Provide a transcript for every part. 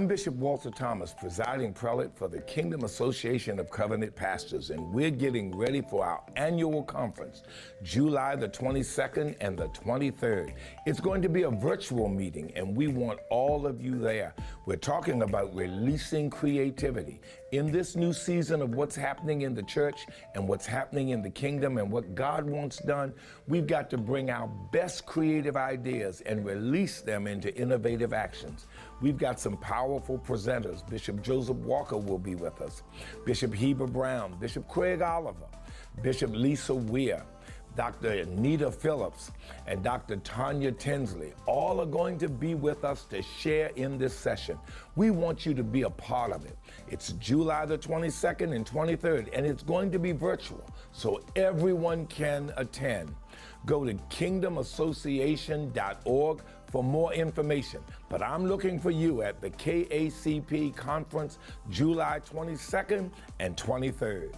I'm Bishop Walter Thomas, presiding prelate for the Kingdom Association of Covenant Pastors, and we're getting ready for our annual conference, July the 22nd and the 23rd. It's going to be a virtual meeting, and we want all of you there. We're talking about releasing creativity. In this new season of what's happening in the church and what's happening in the kingdom and what God wants done, we've got to bring our best creative ideas and release them into innovative actions. We've got some powerful presenters. Bishop Joseph Walker will be with us, Bishop Heber Brown, Bishop Craig Oliver, Bishop Lisa Weir, Dr. Anita Phillips, and Dr. Tanya Tinsley. All are going to be with us to share in this session. We want you to be a part of it. It's July the 22nd and 23rd, and it's going to be virtual, so everyone can attend. Go to kingdomassociation.org for more information. But I'm looking for you at the KACP conference, July 22nd and 23rd.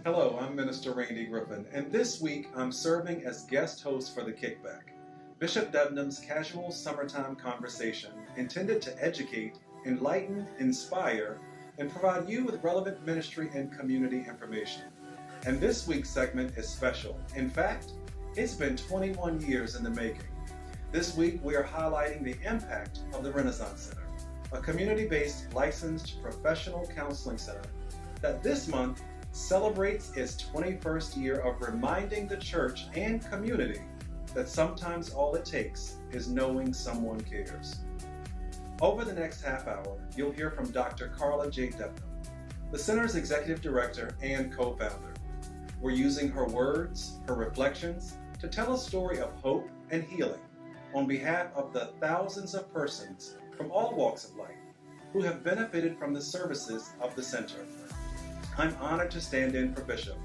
Hello, I'm Minister Randy Griffin, and this week I'm serving as guest host for the Kickback, Bishop Debnam's casual summertime conversation intended to educate, enlighten, inspire, and provide you with relevant ministry and community information. And this week's segment is special. In fact, it's been 21 years in the making. This week we are highlighting the impact of the Renaissance Center, a community-based licensed professional counseling center that this month celebrates its 21st year of reminding the church and community that sometimes all it takes is knowing someone cares. Over the next half hour, you'll hear from Dr. Carla J. Debnam, the center's executive director and co-founder. We're using her words, her reflections, to tell a story of hope and healing on behalf of the thousands of persons from all walks of life who have benefited from the services of the center. I'm honored to stand in for Bishop,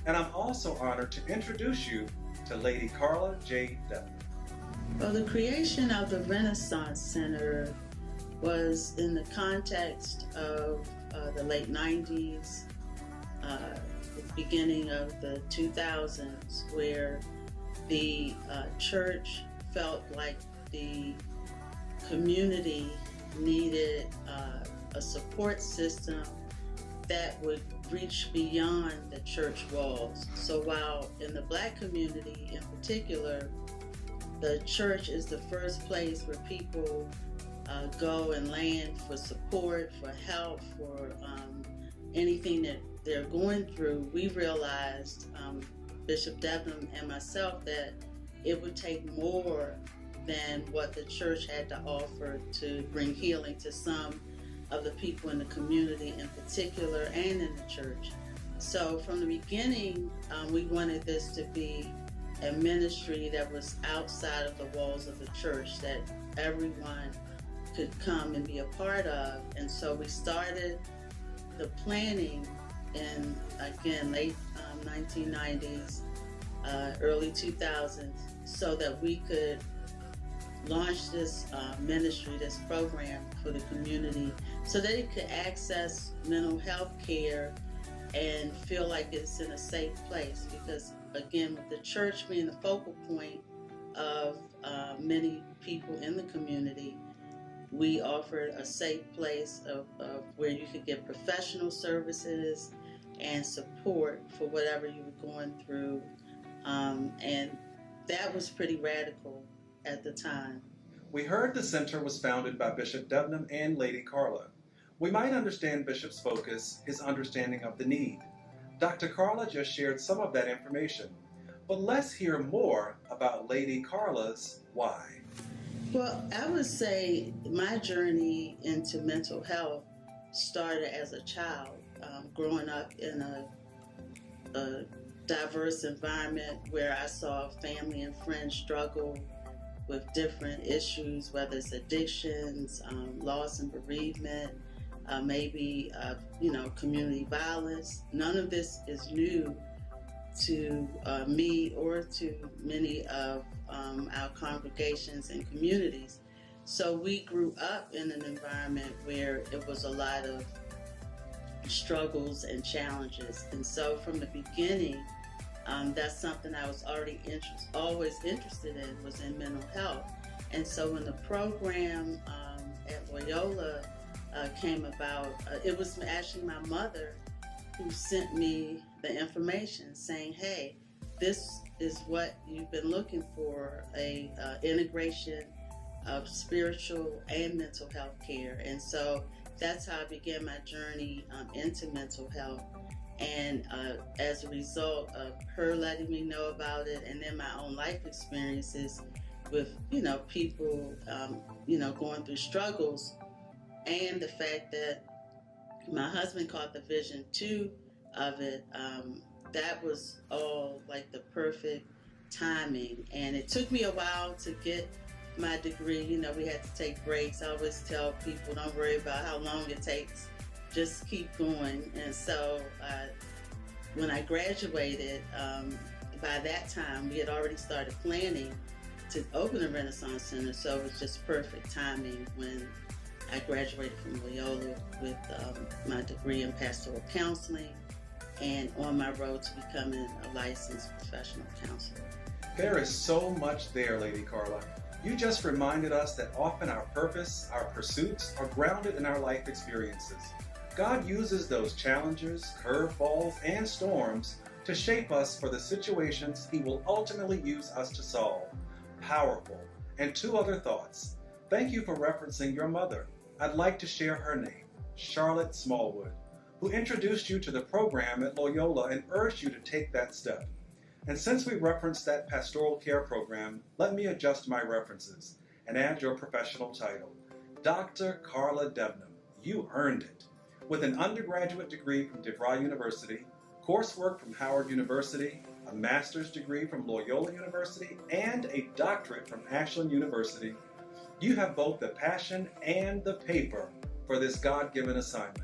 and I'm also honored to introduce you to Lady Carla J. Debnam. Well, the creation of the Renaissance Center was in the context of the late 90s, the beginning of the 2000s, where the church felt like the community needed a support system that would reach beyond the church walls. So while in the Black community in particular, the church is the first place where people go and land for support, for help, for anything that they're going through, we realized, Bishop Debnam and myself, that it would take more than what the church had to offer to bring healing to some of the people in the community in particular and in the church. So from the beginning, we wanted this to be a ministry that was outside of the walls of the church, that everyone could come and be a part of. And so we started the planning in, again, late 1990s, early 2000s, so that we could launch this ministry, this program for the community, so that it could access mental health care and feel like it's in a safe place. Because again, with the church being the focal point of many people in the community, we offered a safe place of where you could get professional services and support for whatever you were going through. And that was pretty radical at the time. We heard the center was founded by Bishop Debnam and Lady Carla. We might understand Bishop's focus, his understanding of the need. Dr. Carla just shared some of that information, but let's hear more about Lady Carla's why. Well, I would say my journey into mental health started as a child, growing up in a diverse environment where I saw family and friends struggle with different issues, whether it's addictions, loss and bereavement, maybe community violence. None of this is new to me or to many of our congregations and communities. So we grew up in an environment where it was a lot of struggles and challenges. And so from the beginning, that's something I was already always interested in, was in mental health. And so when the program at Loyola came about, it was actually my mother who sent me the information saying, hey, this is what you've been looking for, a integration of spiritual and mental health care. And so that's how I began my journey into mental health. And as a result of her letting me know about it, and then my own life experiences with, people, going through struggles, and the fact that my husband caught the vision too of it, that was all like the perfect timing. And it took me a while to get my degree. We had to take breaks. I always tell people, don't worry about how long it takes, just keep going. And so when I graduated, by that time we had already started planning to open a Renaissance Center, so it was just perfect timing when I graduated from Loyola with my degree in pastoral counseling and on my road to becoming a licensed professional counselor. There is so much there, Lady Carla. You just reminded us that often our purpose, our pursuits, are grounded in our life experiences. God uses those challenges, curveballs, and storms to shape us for the situations He will ultimately use us to solve. Powerful. And two other thoughts. Thank you for referencing your mother. I'd like to share her name, Charlotte Smallwood, who introduced you to the program at Loyola and urged you to take that step. And since we referenced that pastoral care program, let me adjust my references and add your professional title. Dr. Carla Debnam, you earned it. With an undergraduate degree from DeVry University, coursework from Howard University, a master's degree from Loyola University, and a doctorate from Ashland University, you have both the passion and the paper for this God-given assignment.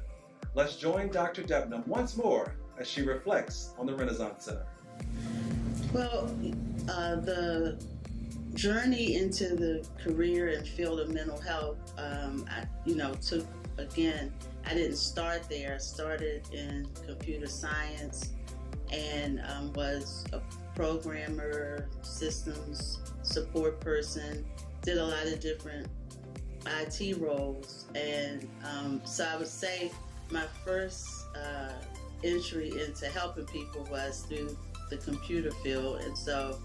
Let's join Dr. Debnam once more as she reflects on the Renaissance Center. Well, the journey into the career and field of mental health, took, again, I didn't start there. I started in computer science and was a programmer, systems support person, did a lot of different IT roles. And so I would say my first entry into helping people was through the computer field. And so,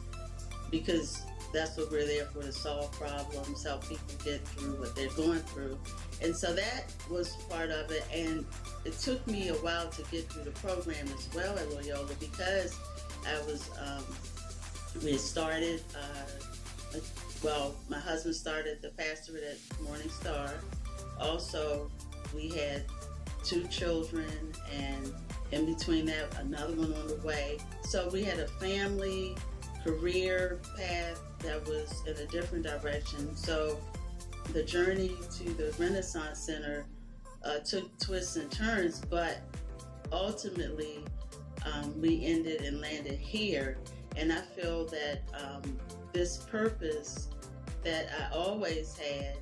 because that's what we're there for, to solve problems, help people get through what they're going through. And so that was part of it. And it took me a while to get through the program as well at Loyola, because I was, we had started, my husband started the pastorate at Morning Star. Also, we had 2 children, and in between that, another one on the way. So we had a family career path that was in a different direction. So the journey to the Renaissance Center took twists and turns, but ultimately we ended and landed here. And I feel that this purpose that I always had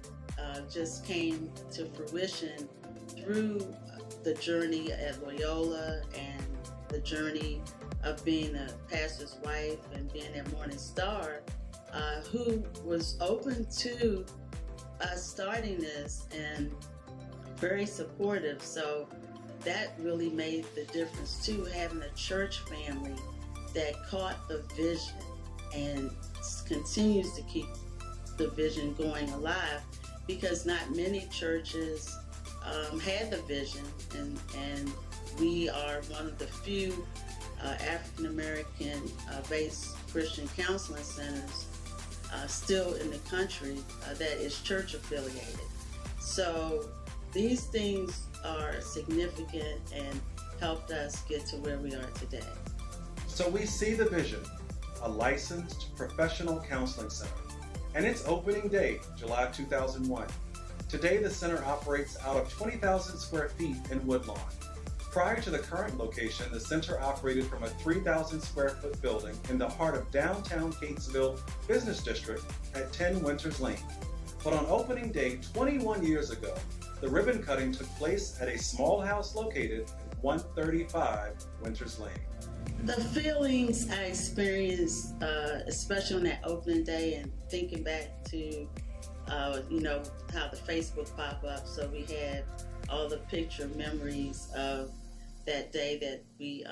just came to fruition through the journey at Loyola and the journey of being a pastor's wife and being at Morning Star, who was open to us starting this and very supportive. So that really made the difference too, having a church family that caught the vision and continues to keep the vision going alive, because not many churches had the vision, and we are one of the few African American based Christian counseling centers still in the country that is church affiliated. So these things are significant and helped us get to where we are today. So we see the vision, a licensed professional counseling center, and its opening date, July 2001. Today, the center operates out of 20,000 square feet in Woodlawn. Prior to the current location, the center operated from a 3,000 square foot building in the heart of downtown Catesville Business District at 10 Winters Lane. But on opening day 21 years ago, the ribbon cutting took place at a small house located at 135 Winters Lane. The feelings I experienced, especially on that opening day, and thinking back to, how the Facebook pop-up, so we had all the picture memories of that day that the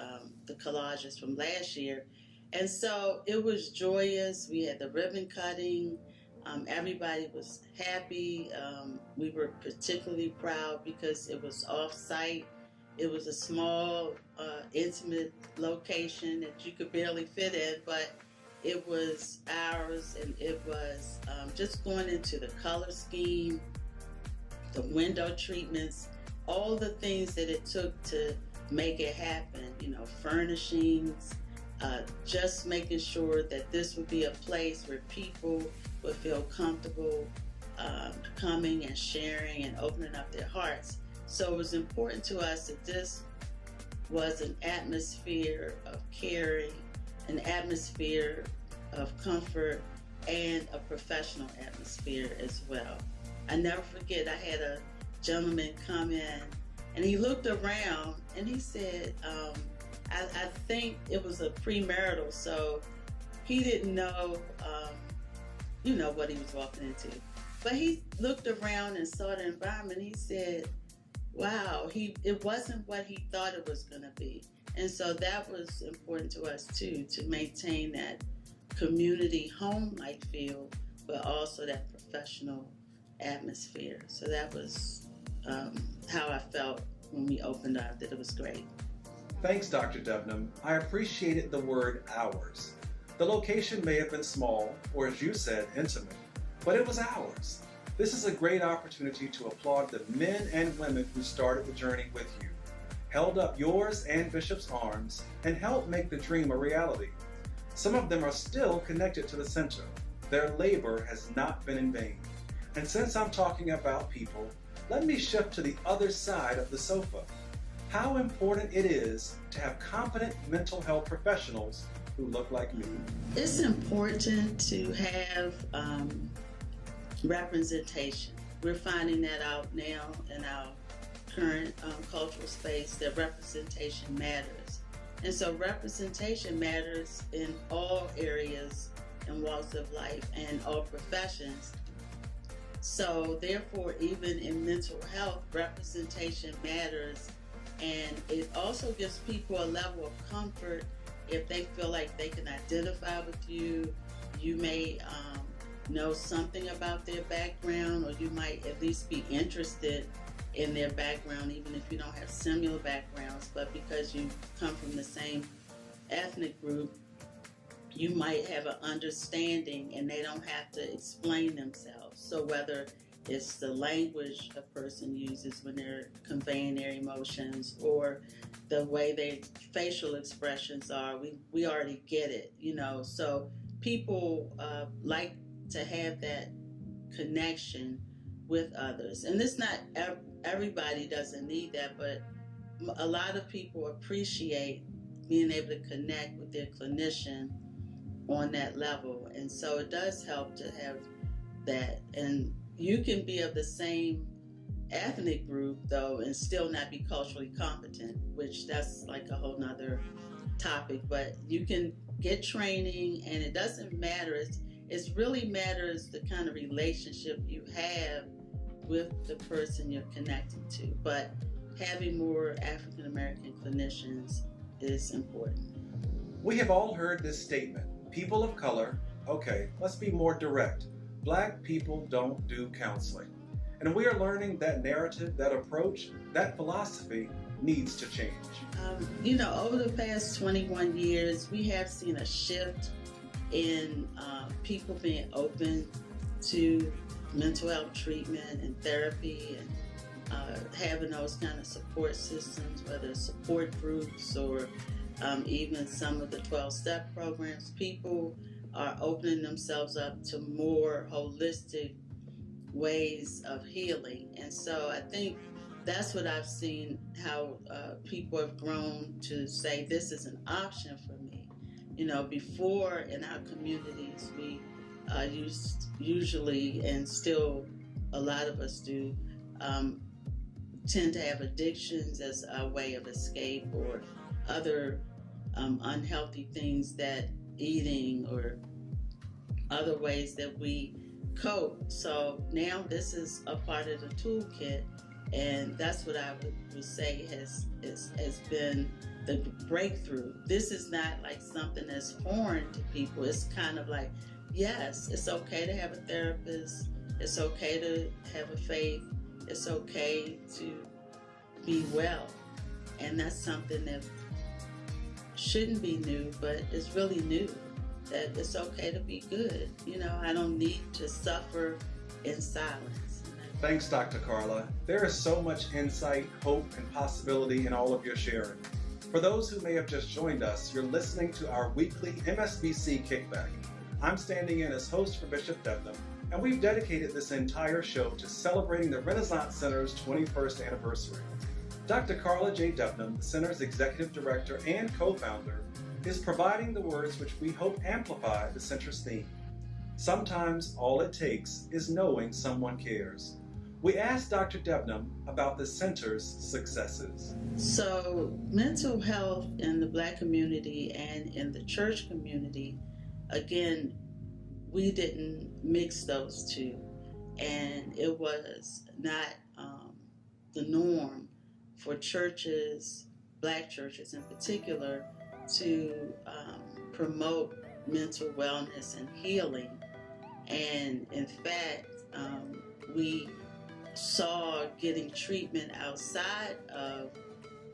collages from last year. And so it was joyous. We had the ribbon cutting. Everybody was happy. We were particularly proud because it was off-site. It was a small, intimate location that you could barely fit in, but it was ours, and it was just going into the color scheme, the window treatments, all the things that it took to make it happen, furnishings, just making sure that this would be a place where people would feel comfortable coming and sharing and opening up their hearts. So it was important to us that this was an atmosphere of caring, an atmosphere of comfort, and a professional atmosphere as well. I never forget, I had a gentleman come in and he looked around and he said, I think it was a premarital, so he didn't know, what he was walking into. But he looked around and saw the environment. He said, wow, it wasn't what he thought it was going to be. And so that was important to us too, to maintain that community home-like feel, but also that professional atmosphere. So that was how I felt when we opened up, that it was great. Thanks, Dr. Debnam. I appreciated the word ours. The location may have been small, or as you said, intimate, but it was ours. This is a great opportunity to applaud the men and women who started the journey with you, held up yours and Bishop's arms, and helped make the dream a reality. Some of them are still connected to the center. Their labor has not been in vain. And since I'm talking about people, let me shift to the other side of the sofa. How important it is to have competent mental health professionals who look like me. It's important to have representation. We're finding that out now in our current cultural space, that representation matters. And so representation matters in all areas and walks of life and all professions. So therefore, even in mental health, representation matters, and it also gives people a level of comfort if they feel like they can identify with you. You may know something about their background, or you might at least be interested in their background, even if you don't have similar backgrounds, but because you come from the same ethnic group, you might have an understanding and they don't have to explain themselves. So whether it's the language a person uses when they're conveying their emotions, or the way their facial expressions are, we already get it, So people like to have that connection with others. And it's not, everybody doesn't need that, but a lot of people appreciate being able to connect with their clinician on that level. And so it does help to have that. And you can be of the same ethnic group, though, and still not be culturally competent, which that's like a whole nother topic. But you can get training, and it doesn't matter. It really matters the kind of relationship you have with the person you're connecting to. But having more African American clinicians is important. We have all heard this statement, people of color, okay, let's be more direct. Black people don't do counseling. And we are learning that narrative, that approach, that philosophy needs to change. Over the past 21 years, we have seen a shift in people being open to mental health treatment and therapy, and having those kind of support systems, whether it's support groups or even some of the 12-step programs. People are opening themselves up to more holistic ways of healing. And so I think that's what I've seen, how people have grown to say, this is an option for me. Before in our communities, we usually, and still a lot of us do, tend to have addictions as a way of escape, or other unhealthy things that eating or other ways that we cope. So now this is a part of the toolkit, and that's what I would say has been the breakthrough. This is not like something that's foreign to people. It's kind of like, yes, it's okay to have a therapist. It's okay to have a faith. It's okay to be well. And that's something that shouldn't be new, but it's really new. That it's okay to be good. I don't need to suffer in silence. Thanks, Dr. Carla. There is so much insight, hope, and possibility in all of your sharing. For those who may have just joined us, you're listening to our weekly MSBC Kickback. I'm standing in as host for Bishop Debnam, and we've dedicated this entire show to celebrating the Renaissance Center's 21st anniversary. Dr. Carla J. Debnam, the Center's Executive Director and co-founder, is providing the words which we hope amplify the Center's theme. Sometimes all it takes is knowing someone cares. We asked Dr. Debnam about the Center's successes. So mental health in the Black community and in the church community, again, we didn't mix those two. And it was not the norm for churches, Black churches in particular, to promote mental wellness and healing. And in fact, we saw getting treatment outside of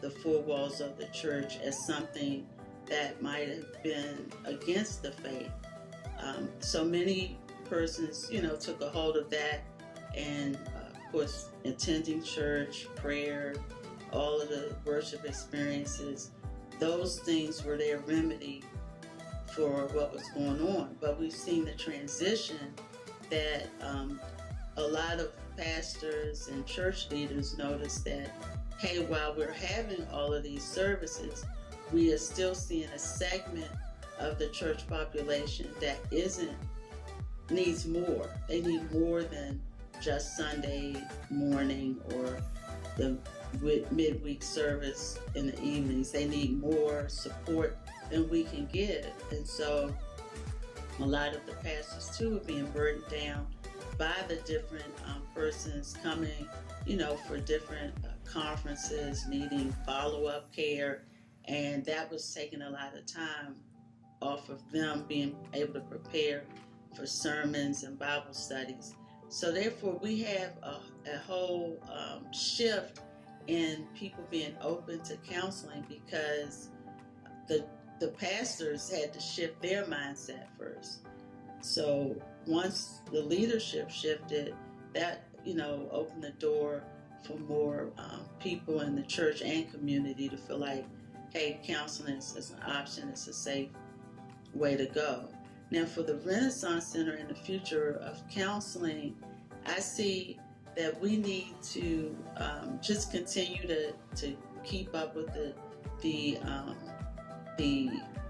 the four walls of the church as something that might have been against the faith. So many persons, took a hold of that, and of course, attending church, prayer, all of the worship experiences, those things were their remedy for what was going on. But we've seen the transition that a lot of pastors and church leaders noticed that, hey, while we're having all of these services, we are still seeing a segment of the church population that needs more. They need more than just Sunday morning or the midweek service in the evenings. They need more support than we can give. And so a lot of the pastors too are being burdened down by the different persons coming, for different conferences, needing follow-up care. And that was taking a lot of time off of them being able to prepare for sermons and Bible studies. So therefore we have a whole shift in people being open to counseling, because the pastors had to shift their mindset first. So once the leadership shifted, that opened the door for more people in the church and community to feel like, hey, counseling is an option, it's a safe way to go. Now for the Renaissance Center and the future of counseling, I see that we need to just continue to keep up with the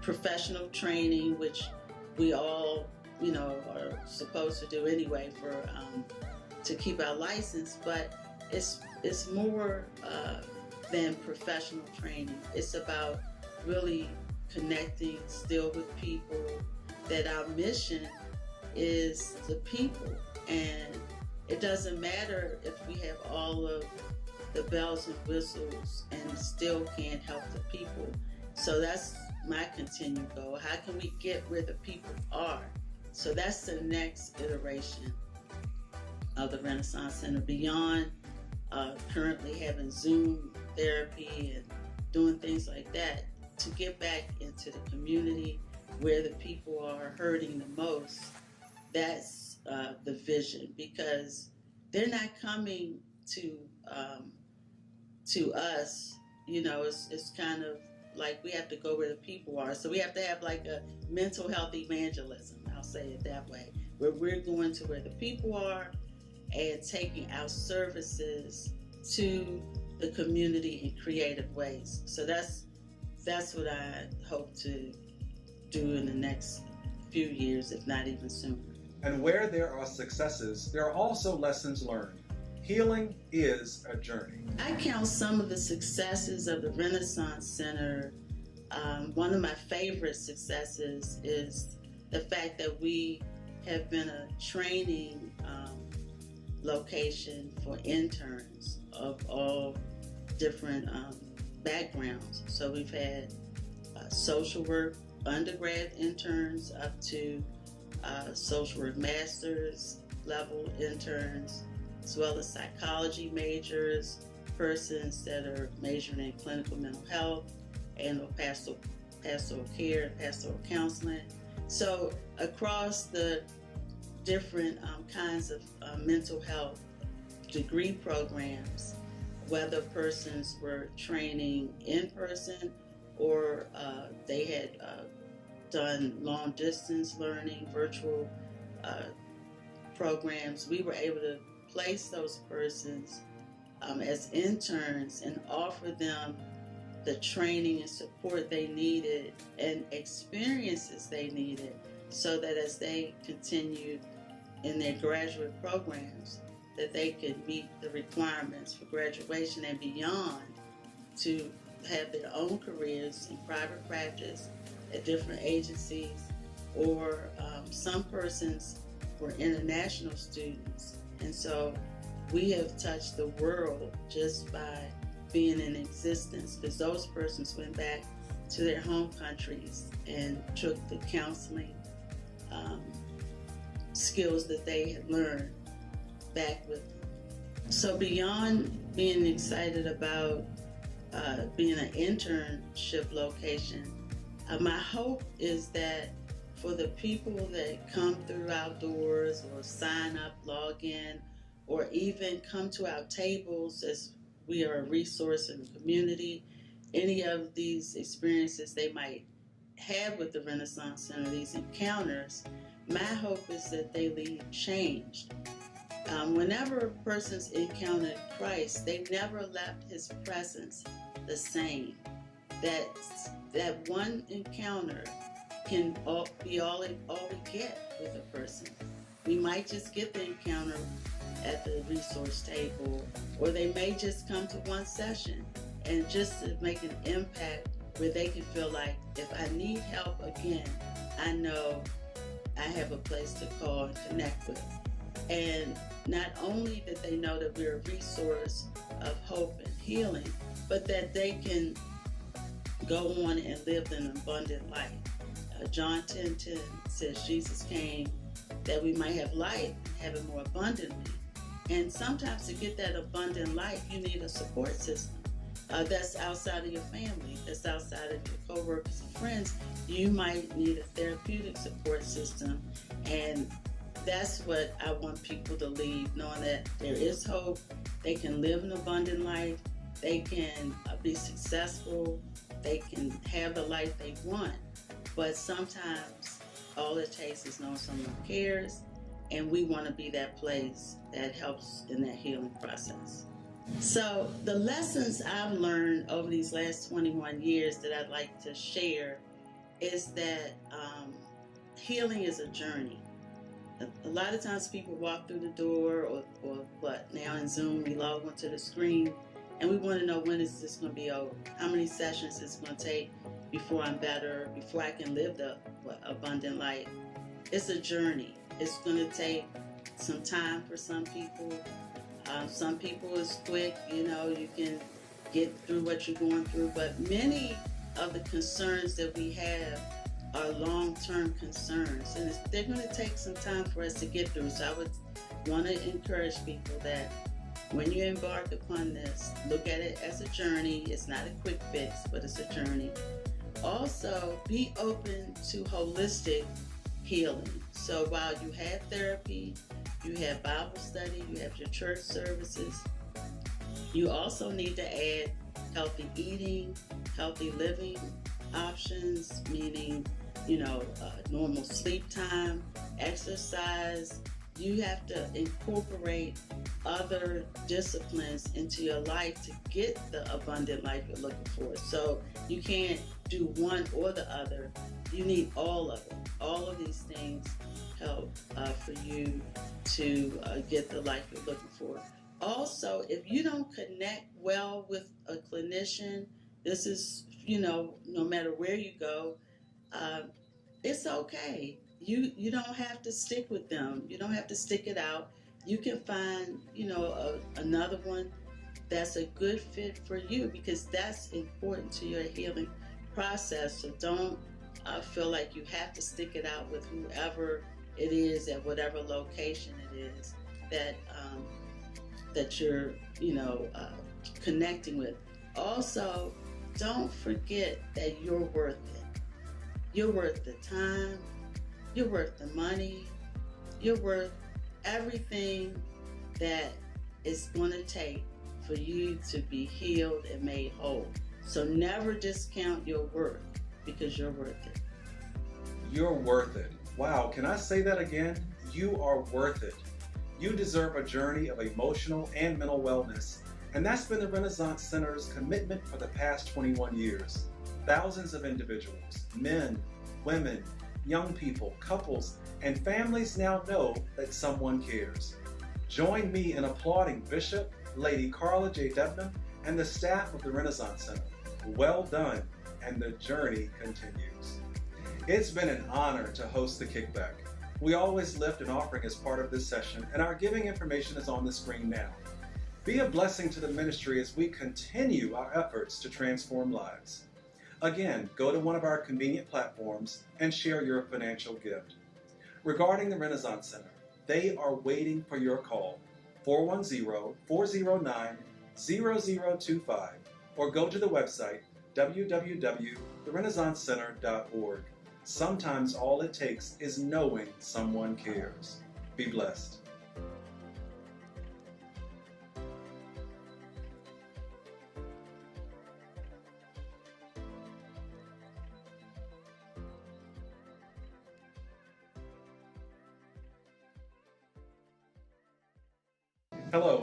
professional training, which we all are supposed to do anyway to keep our license. But it's more than professional training. It's about really connecting still with people. That our mission is the people, and it doesn't matter if we have all of the bells and whistles and still can't help the people. So that's my continued goal. How can we get where the people are? So that's the next iteration of the Renaissance Center, beyond currently having Zoom therapy and doing things like that, to get back into the community where the people are hurting the most. That's the vision, because they're not coming to us. It's kind of like we have to go where the people are. So we have to have like a mental health evangelism, I'll say it that way, where we're going to where the people are and taking our services to the community in creative ways. So that's what I hope to do in the next few years, if not even sooner. And where there are successes, there are also lessons learned. Healing is a journey. I count some of the successes of the Renaissance Center One of my favorite successes is the fact that we have been a training location for interns of all different backgrounds. So we've had social work undergrad interns up to social work master's level interns, as well as psychology majors, persons that are majoring in clinical mental health and pastoral care, pastoral counseling. So across the different kinds of mental health degree programs, whether persons were training in person or they had done long distance learning, virtual programs, we were able to place those persons as interns and offer them the training and support they needed and experiences they needed, so that as they continued in their graduate programs, that they could meet the requirements for graduation and beyond to have their own careers in private practice at different agencies, or some persons were international students. And so we have touched the world just by being in existence, because those persons went back to their home countries and took the counseling skills that they had learned back with them. So beyond being excited about being an internship location, my hope is that for the people that come through our doors or sign up, log in, or even come to our tables as we are a resource in the community, any of these experiences they might have with the Renaissance Center, these encounters, my hope is that they leave changed. Whenever persons encountered Christ, they never left his presence the same. That one encounter can be all we get with a person. We might just get the encounter at the resource table, or they may just come to one session, and just to make an impact where they can feel like, if I need help again, I know I have a place to call and connect with. And not only that they know that we're a resource of hope and healing, but that they can go on and live an abundant life. John 10:10 says Jesus came that we might have life, have it more abundantly. And sometimes to get that abundant life, you need a support system. That's outside of your family, that's outside of your coworkers and friends. You might need a therapeutic support system, and that's what I want people to leave, knowing that there is hope, they can live an abundant life, they can be successful, they can have the life they want. But sometimes all it takes is knowing someone cares, and we want to be that place that helps in that healing process. So the lessons I've learned over these last 21 years that I'd like to share is that healing is a journey. A lot of times people walk through the door, or what, now in Zoom, we log onto the screen, and we want to know, when is this going to be over? How many sessions is it going to take before I'm better, before I can live the abundant life? It's a journey. It's going to take some time for some people. Some people is quick, you can get through what you're going through, but many of the concerns that we have are long-term concerns, and they're going to take some time for us to get through. So I would want to encourage people that when you embark upon this, look at it as a journey. It's not a quick fix, but it's a journey. Also, be open to holistic healing. So while you have therapy, you have Bible study, you have your church services, you also need to add healthy eating, healthy living options, meaning, normal sleep time, exercise. You have to incorporate other disciplines into your life to get the abundant life you're looking for. So you can't do one or the other. You need all of it. All of these things help for you to get the life you're looking for. Also, if you don't connect well with a clinician, this is no matter where you go, uh, it's okay. You don't have to stick with them. You don't have to stick it out. You can find, another one that's a good fit for you, because that's important to your healing process. So don't feel like you have to stick it out with whoever it is at whatever location it is that you're connecting with. Also, don't forget that you're worth it. You're worth the time. You're worth the money. You're worth everything that it's going to take for you to be healed and made whole. So never discount your worth, because you're worth it. You're worth it. Wow, can I say that again? You are worth it. You deserve a journey of emotional and mental wellness, and that's been the Renaissance Center's commitment for the past 21 years. Thousands of individuals, men, women, young people, couples, and families now know that someone cares. Join me in applauding Bishop Lady Carla J. Debnam and the staff of the Renaissance Center. Well done, and the journey continues. It's been an honor to host the Kickback. We always lift an offering as part of this session, and our giving information is on the screen now. Be a blessing to the ministry as we continue our efforts to transform lives. Again, go to one of our convenient platforms and share your financial gift. Regarding the Renaissance Center, they are waiting for your call, 410-409-0025, or go to the website, www.therenaissancecenter.org. Sometimes all it takes is knowing someone cares. Be blessed. Hello,